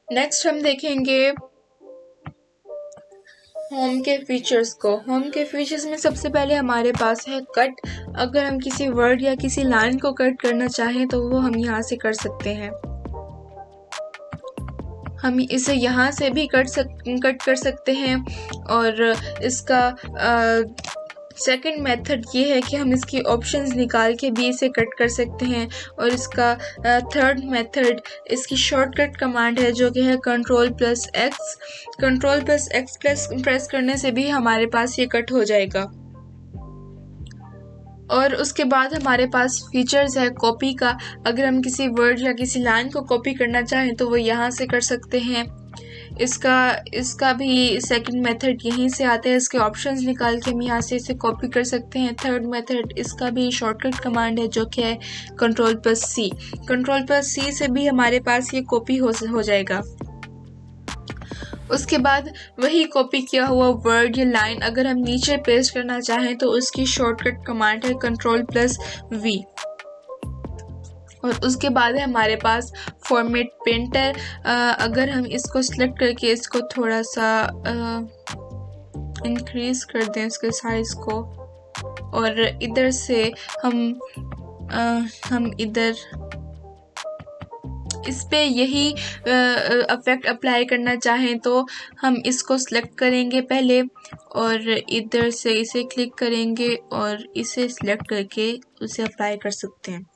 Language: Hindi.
नेक्स्ट हम देखेंगे होम के फीचर्स को। होम के फीचर्स में सबसे पहले हमारे पास है कट। अगर हम किसी वर्ड या किसी लाइन को कट करना चाहें तो वो हम यहाँ से कर सकते हैं। हम इसे यहाँ से भी कट कर सकते हैं। और इसका सेकंड मेथड ये है कि हम इसकी ऑप्शंस निकाल के भी इसे कट कर सकते हैं। और इसका थर्ड मेथड इसकी शॉर्टकट कमांड है जो कि है Ctrl+X। Ctrl+X प्रेस करने से भी हमारे पास ये कट हो जाएगा। और उसके बाद हमारे पास फीचर्स है कॉपी का। अगर हम किसी वर्ड या किसी लाइन को कॉपी करना चाहें तो वो यहाँ से कर सकते हैं। इसका भी सेकंड मेथड यहीं से आता है। इसके ऑप्शंस निकाल के हम यहाँ से इसे कॉपी कर सकते हैं। थर्ड मेथड इसका भी शॉर्टकट कमांड है जो कि है Ctrl+C। Ctrl+C से भी हमारे पास ये कॉपी हो जाएगा। उसके बाद वही कॉपी किया हुआ वर्ड या लाइन अगर हम नीचे पेस्ट करना चाहें तो उसकी शॉर्टकट कमांड है Ctrl+V। और उसके बाद है हमारे पास फॉर्मेट पेंटर। अगर हम इसको सिलेक्ट करके इसको थोड़ा सा इंक्रीज कर दें इसके साइज को, और इधर से हम इधर इस पे यही इफेक्ट अप्लाई करना चाहें तो हम इसको सिलेक्ट करेंगे पहले, और इधर से इसे क्लिक करेंगे और इसे सिलेक्ट करके उसे अप्लाई कर सकते हैं।